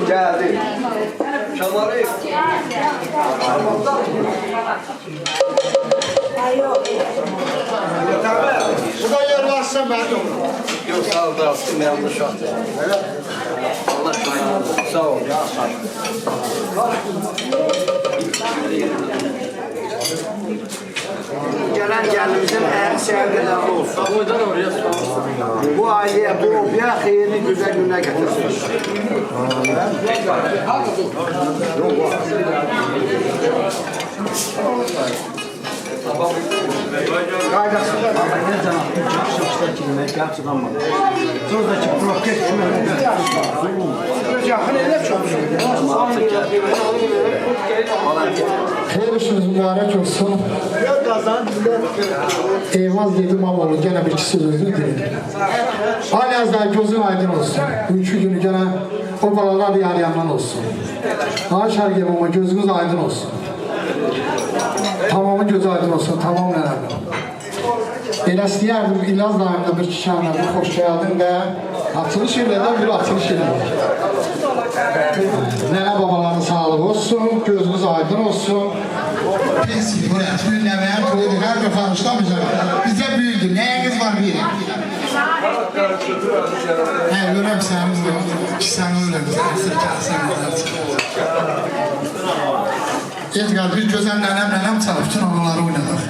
geldi. Şamarı. Burada yer varsa ben de olur. Yok sağ ol dağıttım yanlış attım. Allah sağ ol. Gelen gelimizin en sevgileri olsun. Bu aileye, bu obya xeyirli güzel günler getirsin. Qaydasında ne zaman çıxışda kilmək yaxşılanmadı. Sonraki proses Yaxın elə çox. Xeyir işiniz mübarək olsun. Eyvaz dedim ama gene bir kişi sözünü deyim. Hal-hazırda gözün aydın olsun. Bu iki günü gene o balalar yarıyandan olsun. Haşar gibi ama gözünüz aydın olsun. Tamamı göz aydın olsun, tamam nelerdir. Elə istəyərdim, İlaz daimdə bir kişanla bir xoş gəldin və açılış yerlərdən bir açılış yerlər. Nənə babaların sağlığı olsun, gözünüz aydın olsun. Peki, buraya tüyünləməyə tüyüdür, hər gün tanışlamayacaq. Bizə büyüdür, nəyiniz var biri? Görəm sənimiz də, ki sən öyle bizə əsir kəlsən qədər. Edgar, bir gözəl nənəm çalıb, bütün onları oynadıq.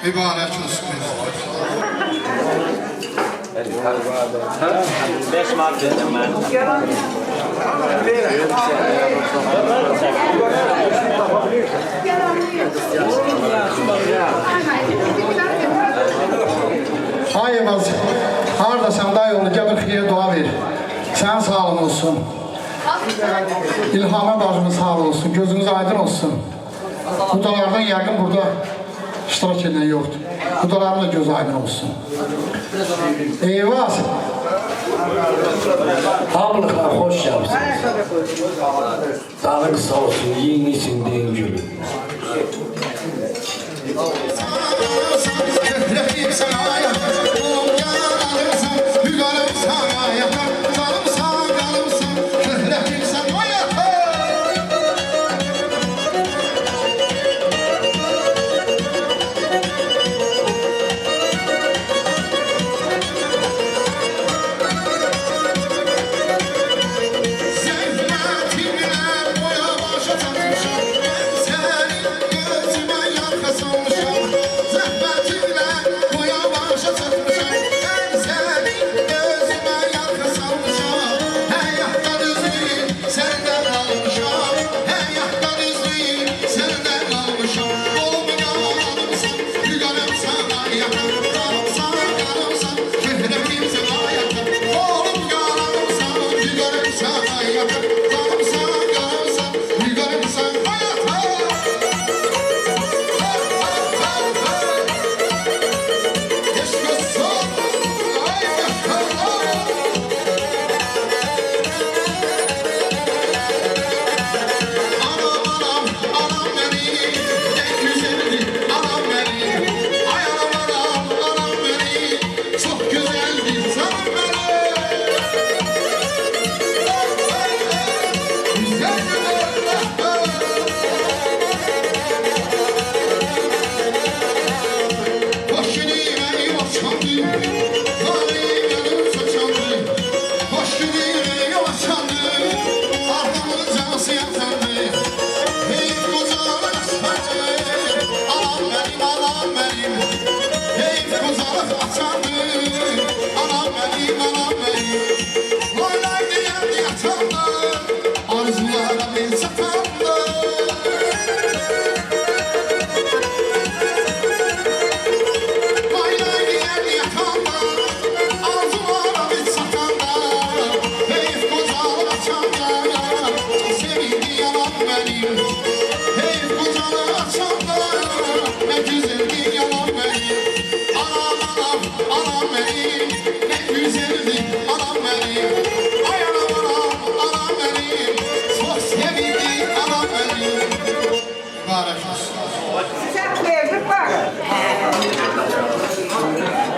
Mübarək olsun. 5 mark dedim ben. Ay Evaz, haradasan da yolu gəl bir xeyir dua ver. Sən sağlığın olsun. İlhamə bacımız sağlıq olsun, gözünüz aydın olsun. Budalardan yəqin burada iştirak edən yoxdur. Budaların da göz aydın olsun. Eyvaz. Hamılıqlar xoş gəlmişsiniz. Dağın sağ olsun, yiyin için deyin gülüm.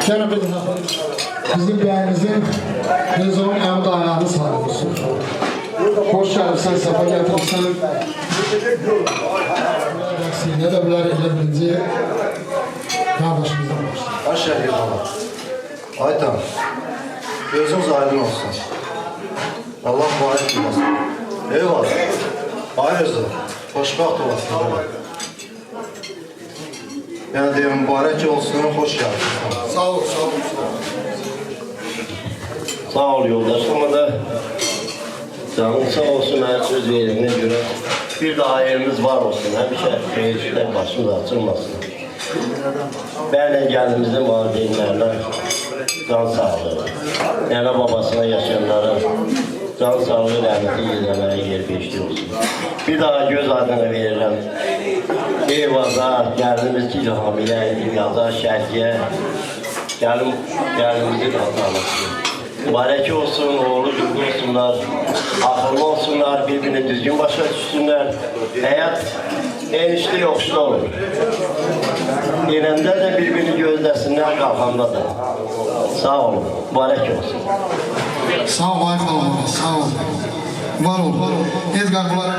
Gene bir bizim beyimizin Rezon Emre ayağını sağlıyorsun. Hoş geldin, sefa getirsen. Ne de bilir birinci kardeşimizden başlayalım. Hoş geldin baba. Aytan, gözünüz aydın olsun. Allah mübarek kılmasın. Eyvallah. Hayırdır, hoşbaht olasın. Yani diye mübarek olsun, hoş geldin. Sağ ol, sağ ol. Sağ ol yoldaşım da canın sağ olsun her söz verdiğine göre bir daha hayırımız var olsun. Hemşe şehirciler başımız açılmasın. Benle geldimizin valideynlerine can sağlığı. Nene babasına yaşayanlara can sağlığı rahmeti izlemeye yer beşli olsun. Bir daha göz adına veririm. Eyvallah geldimiz ki hamileydi, yaza şerkiye. Gelimizin atanası. Mübarek olsun, oğlu düzgün olsunlar, akıllı olsunlar, birbirini düzgün başa düşsünler. Hayat enişte yoksul olur. Yerinde de birbirini gözlesinler, kafamda da. Sağ olun, mübarek olsun. Sağ ol, Aykan baba, sağ ol. Var ol, var ol. Edgar bunları...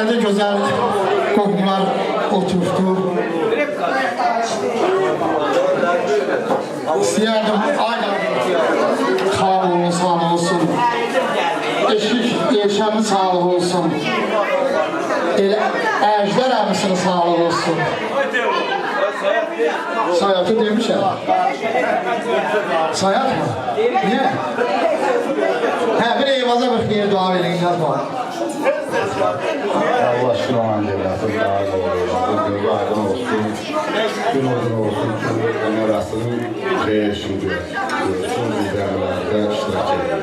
sayede güzel qohumlar oturdu. İstəyərdim, aynen xalq olun, sağlık olsun. Eşik, eşəmin sağlık olsun. Əjdər əmisinin sağlık olsun. Sayatı demişəm. Sayat mı? Niye? Bir eyvaza bir xeyir dua verin, yazma. Allah şuran devletı daha gözü aydın olsun, gün aydın olsun ki, ömrasının xeyir şükür, bütün liderlerde iştirak edilir.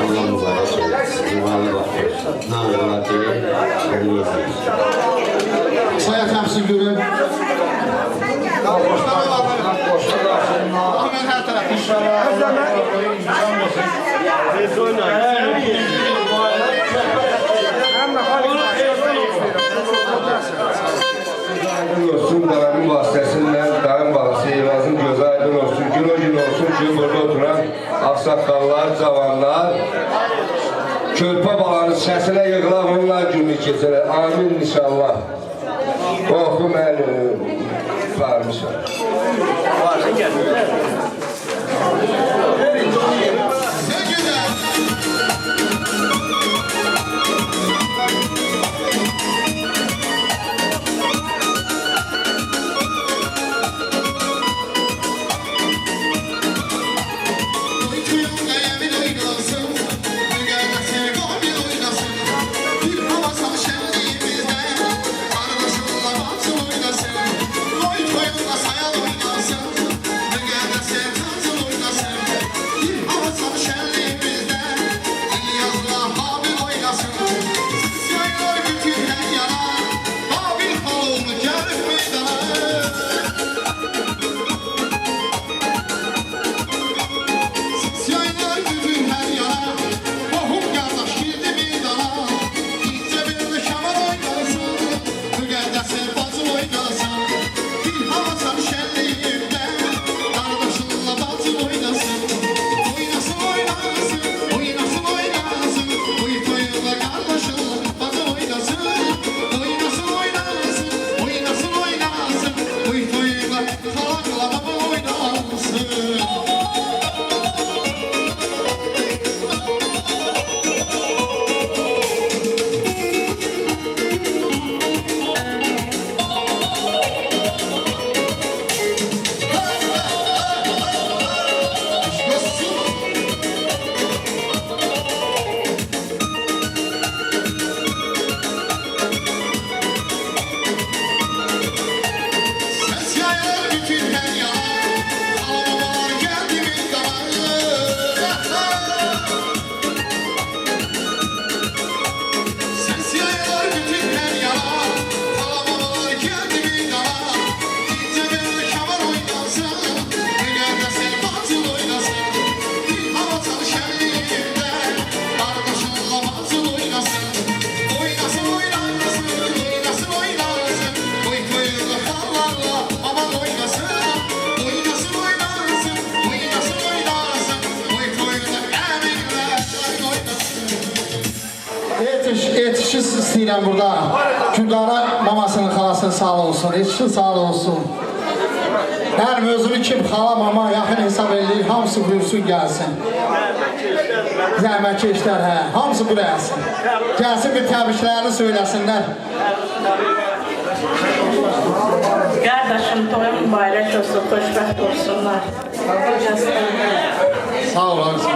Allah mübarek söylesin, İmanlı bakıyorsun, namına değil, kendini izleyin. Sayat əmsin görün. Hemen her taraf inşallah. Aydın olsun, dağın vasitəsindən dağın balası Eyvazın gözü aydın olsun, gün o gün olsun ki, burada oturan aksakallar, cavanlar, körpə balanın səsinə yığılan onlar günü keçirər. Amin inşallah. Oxu mənim varmışam. Yetişiz istəyirəm burada. Gündara mamasının, xalasının sağlığı olsun. Yetişin sağlığı olsun. Yəni özünü kim xala, mama yaxın hesab edir, hamısı buyursun gəlsin. Zəhmətkeşlər, hamısı burayasın. Gəlsin bir təbriklərini söyləsinlər. Kardeşim toyun mübarək olsun, xoşbəxt olsunlar. Sağ olasın.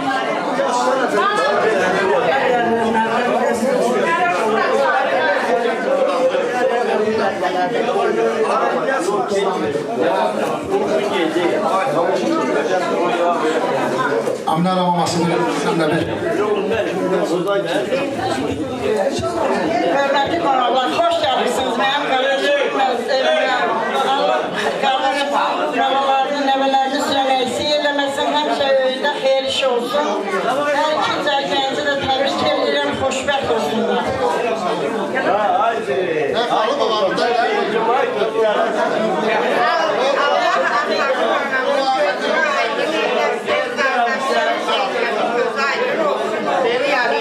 Amnar mamasını sen de bir. Hörmətli qonaqlar, xoş gəlmisiniz mənim qardaşım. Allah qalalarını, nəvələrini söyləməsi, eləməsin, həmişə öyündə xeyir iş olsun. Hər iki cərgəyinizi də təbrik edirəm, xoşbəxt olsunlar. Xalı babam burada. Beni yani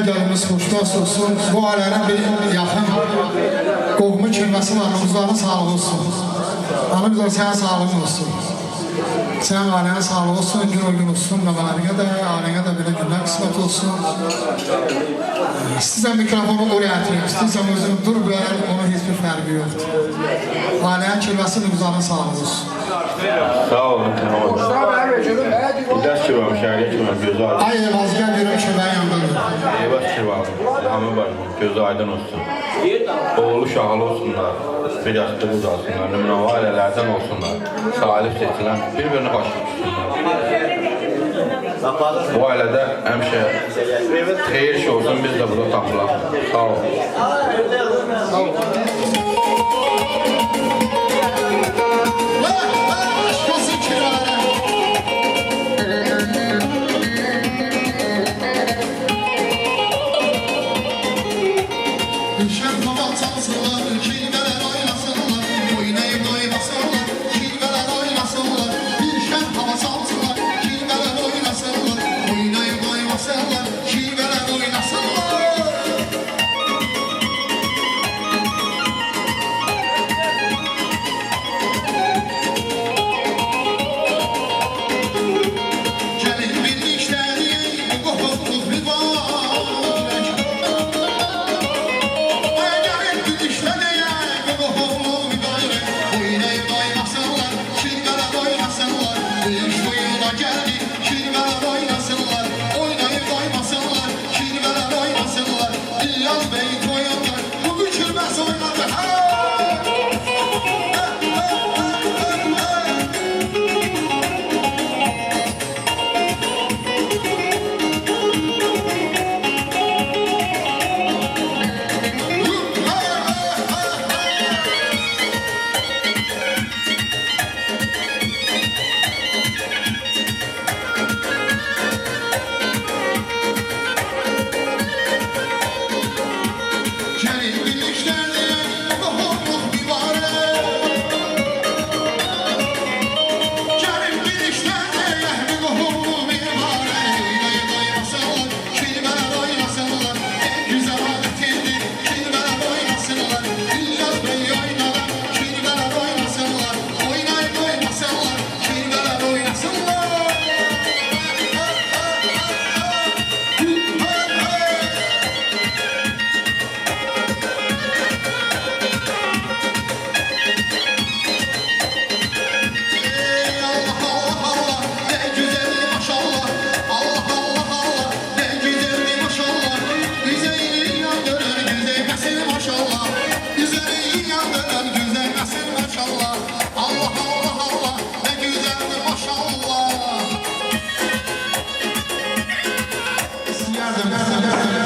evladlarımız xoşbəxt olsun. Bu ailənin bir yaxın qohumu kəlməsi var, uzların sağlığı olsun. Anı güzel, sənin sağlığın olsun. Sənin ailənin sağlığı olsun, gün o gün olsun, nəvələrinə də, ailənə də belə günlər qismət olsun. İstəyirsən mikrofonu oraya ətirəm, istəyirsən özün dur belə, onun heç bir fərqi yoxdur. Ailənin kəlməsi uzların sağlığı olsun. Sağ olun, tamam. Ders kirvam, şəhərə kirvam, gözü aydın. Ay Eyvaz, gəl görüm köməyin yanındadır. Eyvaz kirvam, hamı var, gözü aydın olsun. Oğlu şahlı olsunlar, bir yaşlı uzansınlar, nümunəvi ailələrdən olsunlar. Salih seçilən, bir-birini başa tutsunlar. Bu ailədə həmişə xeyir şey olsun, biz də burada tapılaq. Sağ olun. Sağ olun.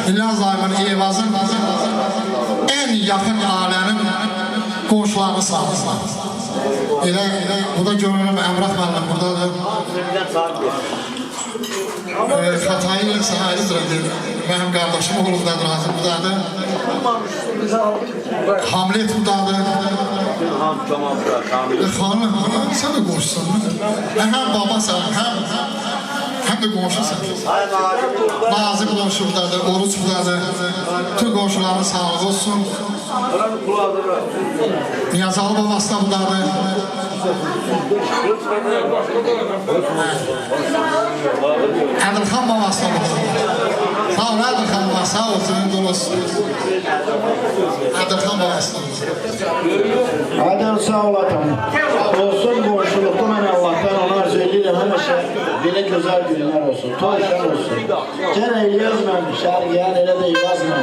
İlyas Aymın Eyvaz'ın en yakın ailenin komşularını sağlasın. Bu da gönlüm Emrah Məlim buradadır. Xatayın sahibidir. Benim kardeşim oğlumdadır, hazır buradadır. Hamlet buradadır. Xanım, sen de komşusun. Hem babasan, hem de komşusun. Nazım komşu buradadır, Oruç buradadır. Tüm komşuların sağlığı olsun. Niyazalı babası da buradadır. Adilxan babası da buradadır. Sağ ol Adilxan babası, sağ ol senin dolusun. Adilxan babası da buradadır. Adil sağ ol atam. Olsun komşulukta mən Allah'tan ona arzu edirəm həmişə belə gözəl günlər olsun, toyşan olsun. Gənə İlyazla, Şərqiyən, elə də İlyazla.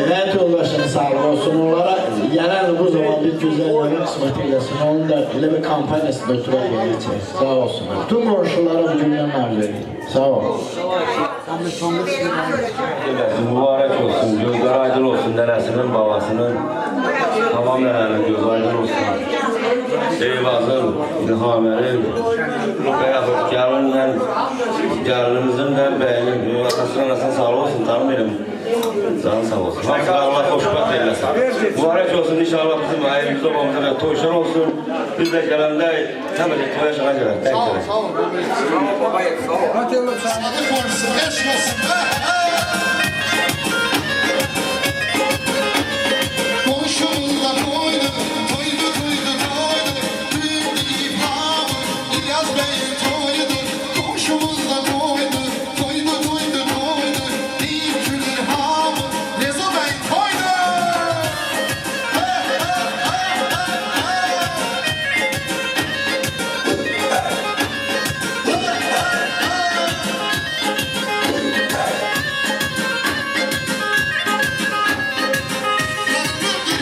Həyat yoldaşının sağlığı olsun, onlara gələn bu zaman bir güzel yana qismət eləsin, onun da elə bir kampaniyasında oturaq gələcək. Sağ olsunlar. Tüm komşulara bu günlərini arzu edir. Sağ ol. Mübarək olsun, gözlər aydın olsun, nənəsinin, babasının, tamam nənənin gözü aydın olsun. Eyvazın, İlhamenin veya gelinimizin de beynin, atasının sağ olsun, tanımıyorum. Canı sağ olsun. Hamsına Allah hoşbat eylesin. Mübarek olsun inşallah bizim ailemiz olmamıza ve toyşan olsun. Biz de gelende hemen toya şana gelir. Sağ ol, sağ ol. Sadık olsun, eş olsun. Komşumuzla toydu, toydu, toydu, toydu. Düğündü İbrahim, İlyas Bey'in toydu. Komşumuzla toydu, toydu, toydu, toydu. Deyip gülür hamı, Rezo Bey toydu.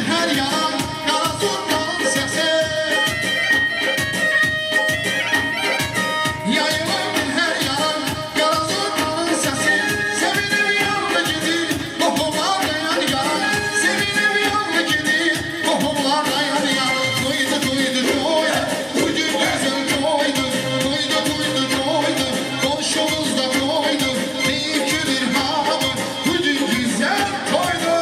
Her yalan, kara zurnanın sesi. Yayılır her yalan, kara zurnanın sesi. Sevinir yanına gidir, tohumlar dayan yaran. Sevinir yanına gidir, tohumlar dayan yaran. Toydu, toydu, toydu, bugün güzel toydu. Toydu, toydu, toydu, komşumuzda toydu. Deyip gülür hamı, bugün güzel toydu.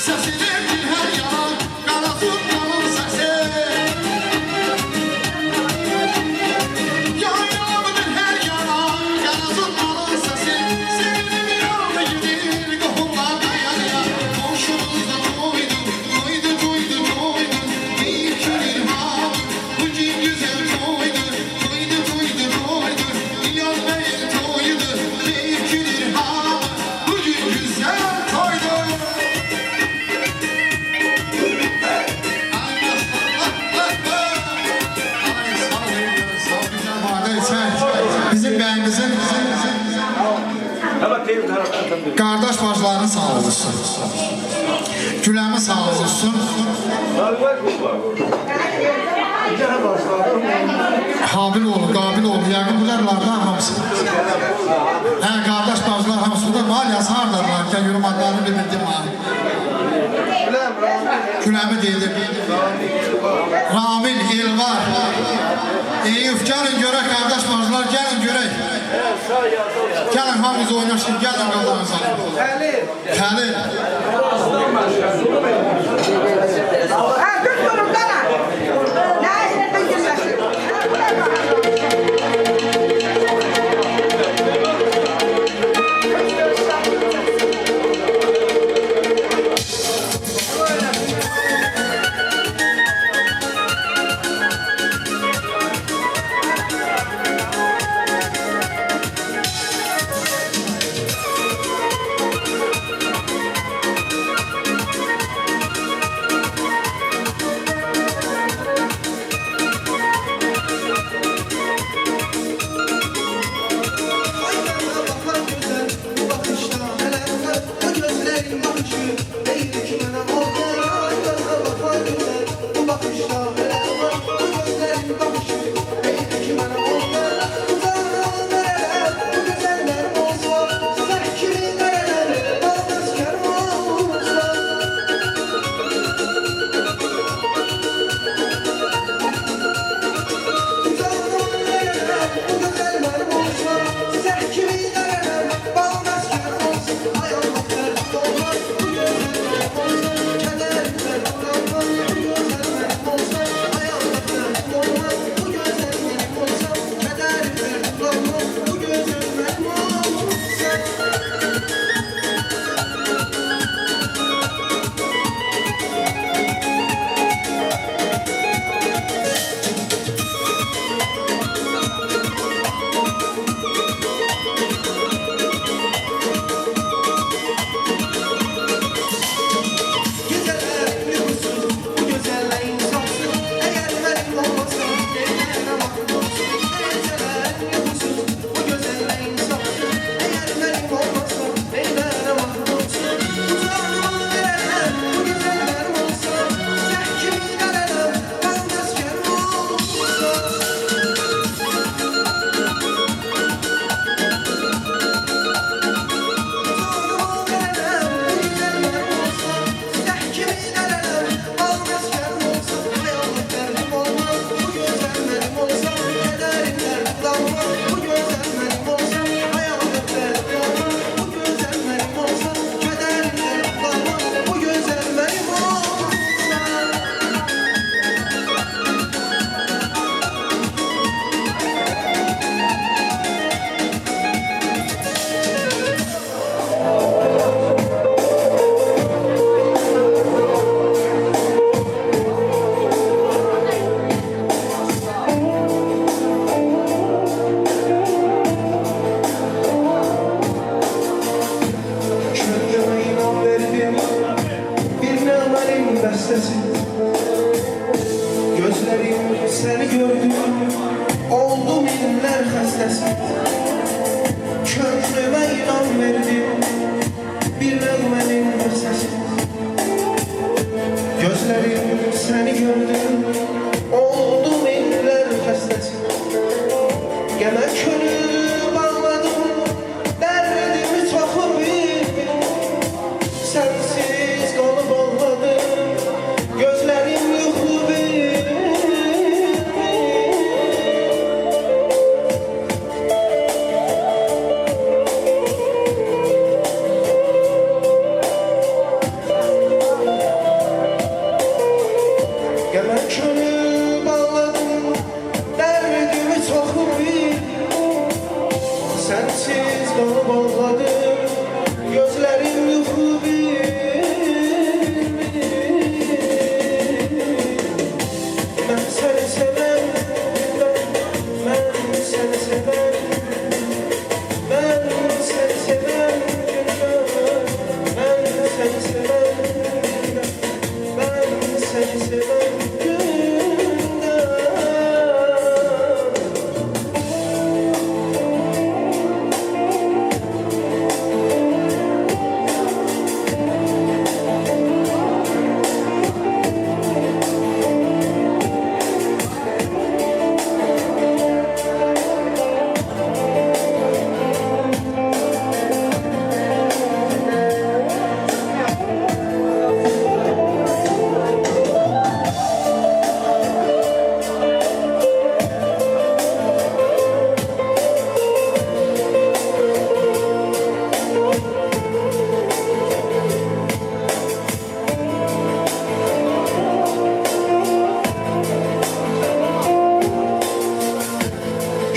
Sesidir her yalan, kara zurnanın sesi. Yayılır her yalan, kara zurnanın sesi. Sevinir yanına gidir, tohumlar dayan yaran. Komşumuzda toydu, toydu, toydu, toydu. Deyip gülür hamı, bugün güzel toydu. Toydu, toydu, toydu, İlyas Bey'in toydu. Deyip gülür hamı, bugün güzel toydu. Bizim bəyimizin qardaş bacılarını sağ olsun. Güləmi sağ olsun. Habil olun, qabil olun. Yəqin bilərlərdən hamısı. Qardaş bacılar hamısı burada. Maliyası hardarlar? Gəl yürüm adlarını bildirdim ha. Güləmi dedim. Ramil, İlvar. Eyüp, gəlin görək qardaş bacılar, gəlin görək. Gəlin hamımız oynaşın, gəlin qazanırsa. Xəlil. Dört yorumdan ha. Ne ayırırdın girmesin? bəstəsi Gözlərim səni gördü Oldum illər xəstəsi Könlümə inan verdi Bir nəğmənin bəstəsi Gözlərim səni gördü Oldum illər xəstəsi Gəmə könül bağladım Dərdimi çoxu bildim Sənsiz qalıb ağladım Gözlərim yuxu bildim Gəmə könül bağladım Dərdimi çoxu bildim Sənsiz qalıb ağladım Gözlərim yuxu bildim Mən səni sevəm Mən səni sevəm Mən səni sevəm Mən səni sevəm Mən səni sevəm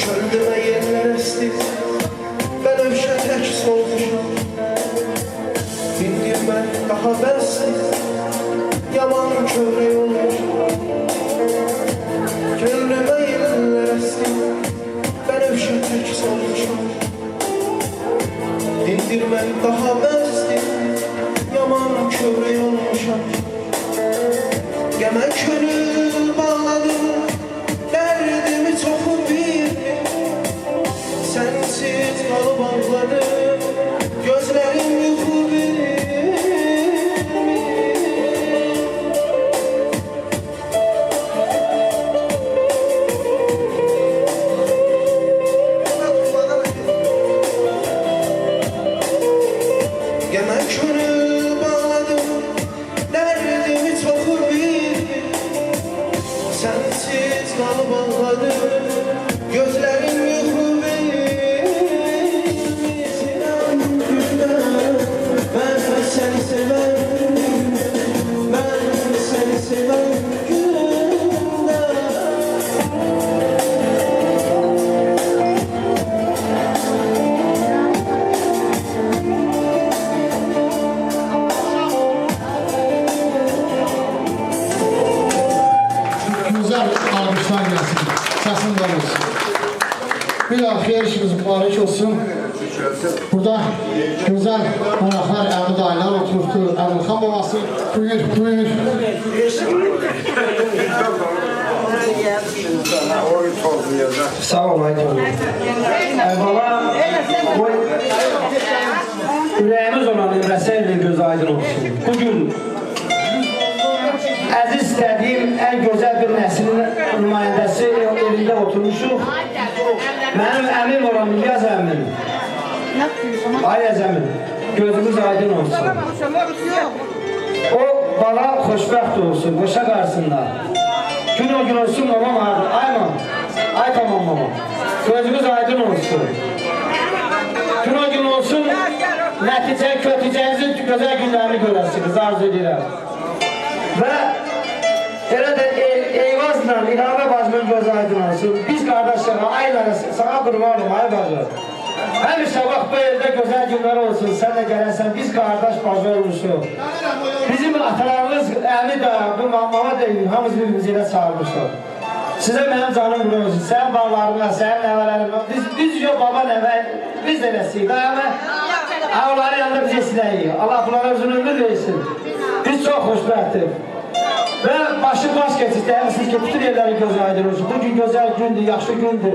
Köldümə yerlər əsdi Bənövşə tək solmuşam İndi mən daha bəsdi Yaman kövrək olmuşam Köldümə yerlər əsdi Bənövşə tək solmuşam İndi mən daha bəsdi Yaman kövrək olmuşam Gəmə könül bağladım Dərdimi çoxu bildim Sənsiz qalıb ağladım Gözlərim yuxu bildim Gəmə könül bağladım Dərdimi çoxu bildim Sənsiz qalıb ağladım Gözlərim yuxu bildim Mən səni sevəm Mən səni sevəm gündə Güzel almışlar gelsin. Sesini var olsun. Bir daha xeyir işimiz mübarek olsun. Burada güzel konaklar, Əli dayılar oturubdur. Əmilxan babası. Buyur, buyur. Sağ ol Aydın. Baba, ürəyimiz olan Əmrəsəylə göz aydın olsun. Bugün əziz istədiyim ən gözəl bir nəslin nümayəndəsi evində oturmuşuq. Mənim əmim olan İlyas əmin. Ayaz əmin. Gözümüz aydın olsun. O bala xoşbəxt olsun, boşa qarsınlar. Gün o gün olsun babam ağır. Ay tamam baba. Gözümüz aydın olsun. Gün o gün olsun, kötücənizi gözəl günlərini görəsiniz, arzu edirəm. Və elə də Eyvazla İlhami bacımın göz aydın olsun. Biz qardaşlara, aylara sana qurbanım, ay bacı. Həmişə bax bu evdə gözəl günlər olsun, sən də gələnsən, biz qardaş bacı olmuşuq. Bizim atalarımız, əmi də, bu mama da hamımız birimizi ilə çağırmışıq. Sizə mənim canım qulaq olsun, sənin bağlarına, sənin nəvələrimə, biz yox baba nəvə, biz də eləsiyik. Onların yanında biz esinəyik. Allah bunlara uzun ömür versin. Biz çox xoşbəxtik. Ve başı baş geçir, demişsiniz ki bütün yerlerin gözü aydın olsun. Bugün güzel gündür, yaxşı gündür.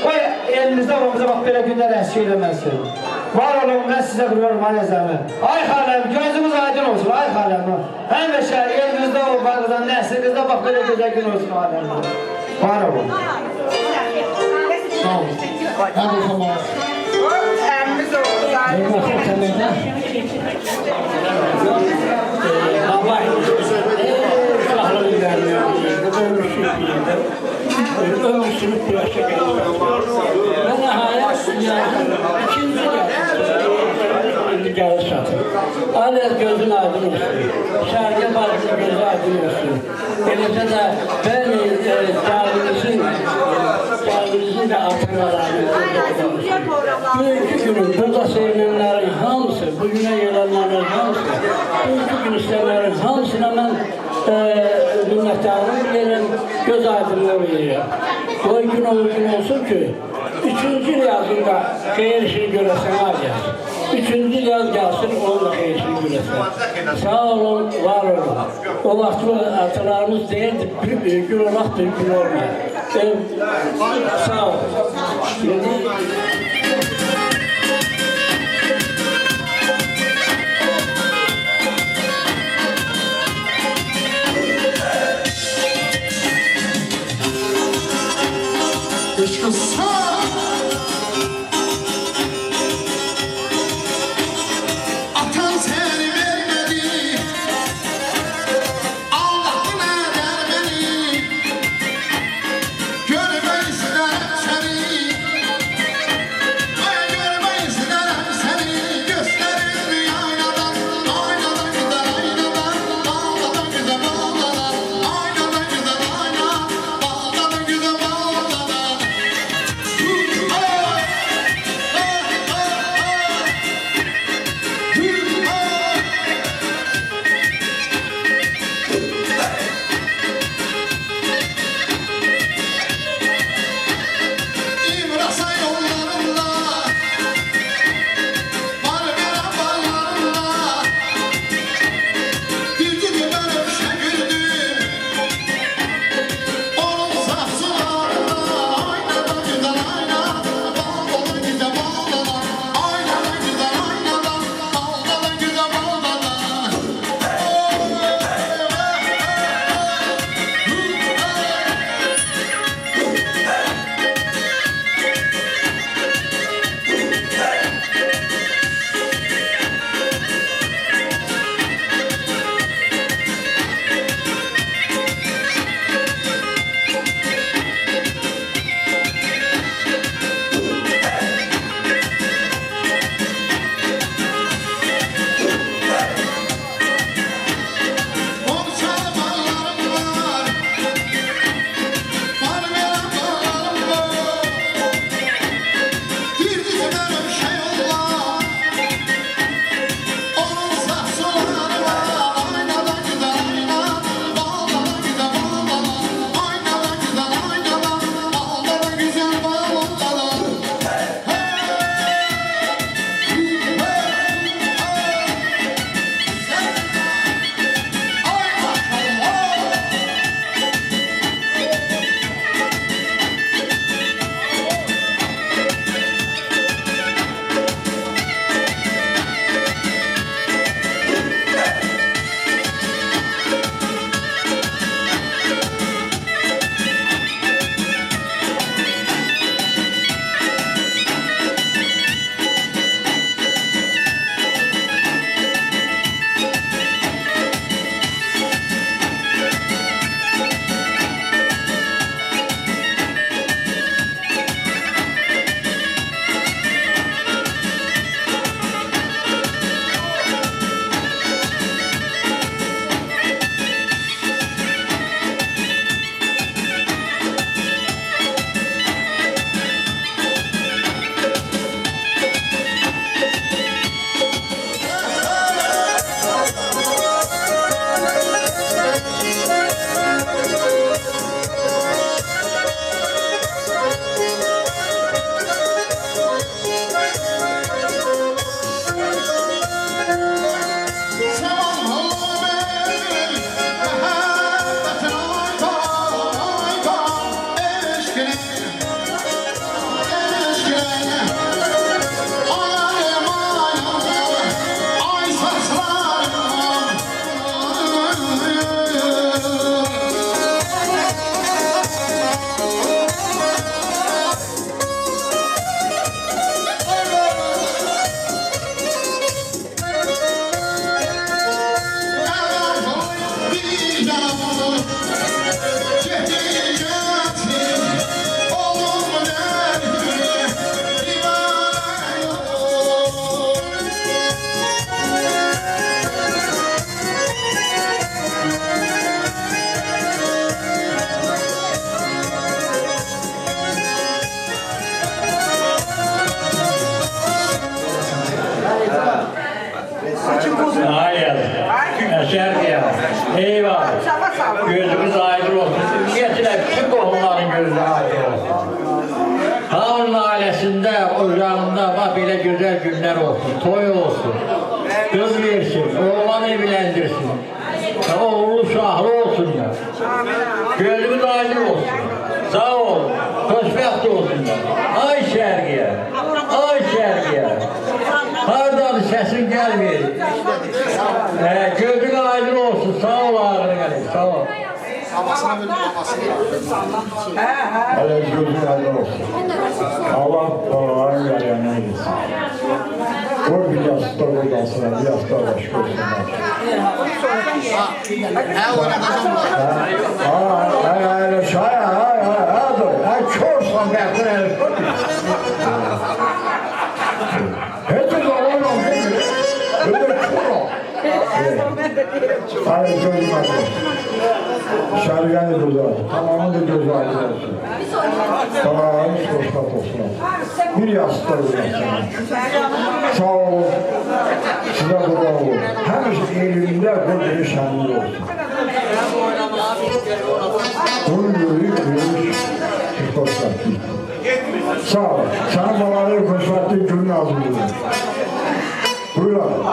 O elinizde olmamıza bak böyle günler eski eləməsin. Var olun, ben size kuruyorum Ali Əzəmi. Ay xaləm, gözümüz aydın olsun, ay xaləm. Həmişə elinizde olmanızdan, nəslinizde bak böyle güzel gün olsun aləm. Var olun. Sağ olun. Hadi o zaman. Əmimiz oldu zaten. Allah uşaqlığı vermiyor. Ömür sürüp bu yaşa geliyor. Ben nəhayət ikinci gəlir çatır. Aləz gözün aydın olsun. Şərqə barışın gözü aydın olsun. Eləcə də bəli cahilizin də atırlarını bugünkü günün burada sevinenlərin hamısı, bugünə gələnlərin hamısı, bugünkü gün istənlərin hamısına mən minnətdarlıq verin, göz aydınlığı verirəm. O gün olsun ki, 3-cü yazında xeyir işini görəsən gəlsin. 3-cü yaz gəlsin, onun da xeyir işini görəsən. Sağ olun, var olun. O vaxt atalarımız deyirdi, bir gün olaq, bir gün olmayın. Sağ olun. Atan seni vermedi, Allah'ın vermedi. Görmeyi isterim seni, görmeyi isterim seni. Gösterin aynadan, aynadan güzel aynadan, bağladan güzel bağladan, aynadan güzel ayna, bağladan güzel bağladan. var. Gözümüz aydın olsun. Ümumiyyətlə bütün qohumların gözü aydın olsun. Hamının ailesinde, ocağında bak belə güzel günler olsun, toy olsun, kız versin, oğlan evlendirsin, oğlu şahlı olsunlar. Gözümüz aydın olsun. Sağ ol, xoşbəxt olsunlar. Ay şərqiyə, ay şərqiyə. Hardadır səsin gəlmir. Gözün aydın olsun, sağ ol ağrını gəlin, sağ ol. Hele gözün aydın olsun. Allah babaların yarayana gitsin. Koy bir yastıkta kodansınlar, bir yastıkta baş koysunlar. Öyle şey, dur. Körsan bekler herif. Hiç de oğlum değil mi? Öyle kör ol. Hayır gözüm aydın olsun. Şergen de gözü aydın. Tamamı da gözü aydın olsun. Tamamı hoşbat olsun. Bir yastıkta kodansınlar. Sağ olun. Size kurban olun. Hem elinde bu şenli olsun. Bunun yürüyüş hoşbattı. Sağ ol. Sana babaları hoşbattı günün ağzını. Buyurun.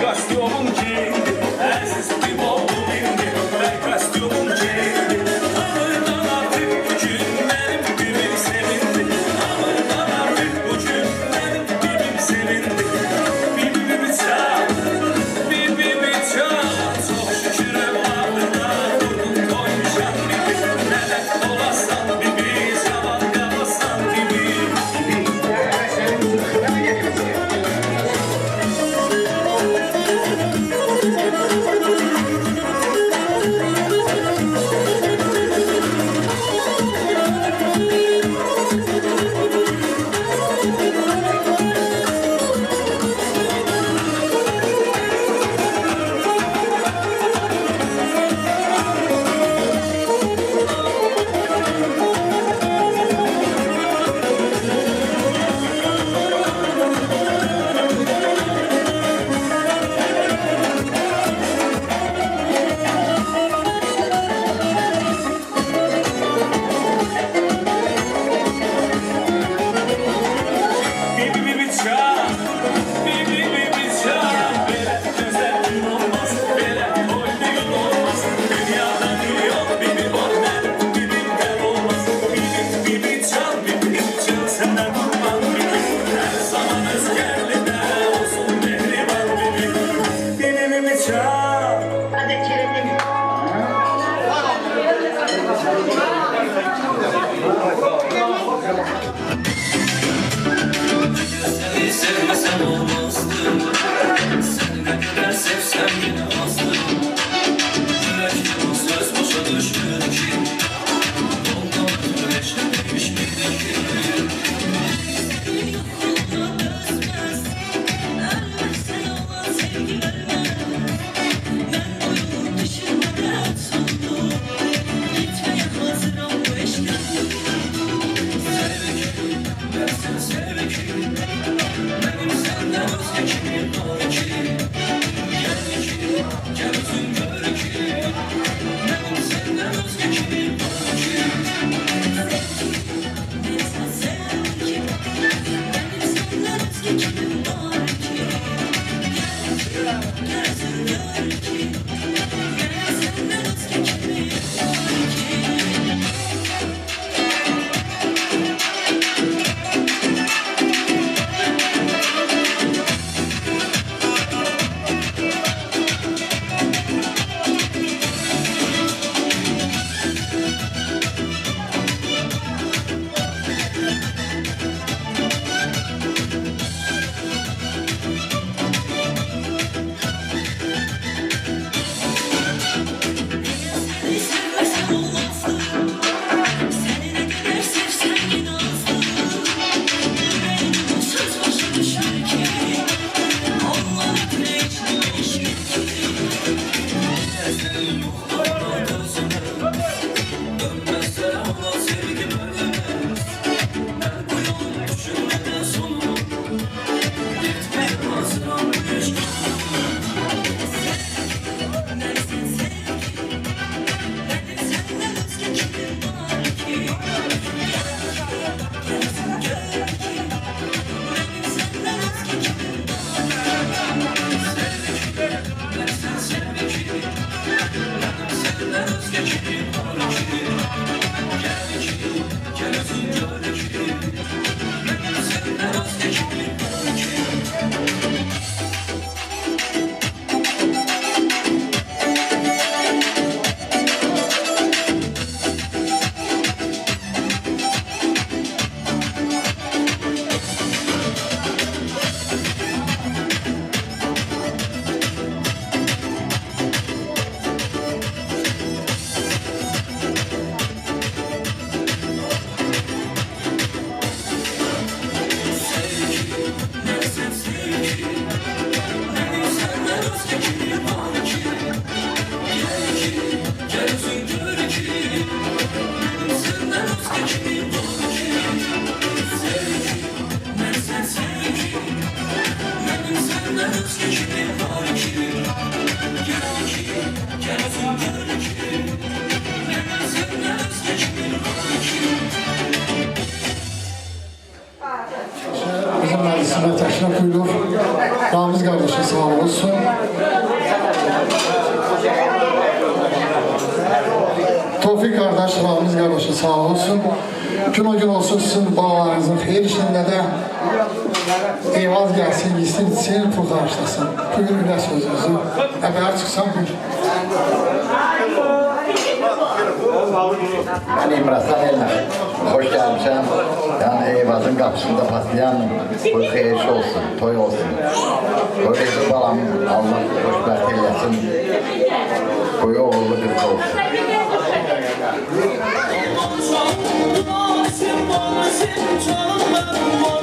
kostyumum giyindi Əzizim oldum indi Ben kostyumum giyindi Hamırdan artık bugün Benim gülüm sevindi Hamırdan artık bugün Benim gülüm sevindi Bibimi çal Bibimi çal Çok şükür evladına Vurdum koymuşam bibi Melek olasan bibi Cavan kabasan bibi Bibi çal, bibi çal Böyle güzel gün olmaz, böyle oyun olmaz Dünyada bir yok, bibi var benim bibimden olmaz Bibi çal, senden kurban bibi Her zaman özgürlüğüne olsun mehriban bibi Bibi çal Seni sevmesem olmazdı Sen ne kadar sevsem yine azdı Yürekte o söz boşa düşmedi ki Ondan ötürü eşlemiş miydi ki Tevfik kardeş, Ramiz kardeşi sağ olsun. Gün o gün olsun sizin balalarınızın xeyir işinde de Eyvaz gelsin, gitsin, içsin, pul karşılasın. Bugün güne sözünüzü. Haber çıksam bir. Ben İmraslan Elmer. Hoş gelmişim. Yani Eyvaz'ın kapısında patlayan bu xeyirli olsun, toy olsun. Öyleyse balam Allah hoşbəxt eylesin. Boyu oğullu kız olsun. Sen bana sen canım ben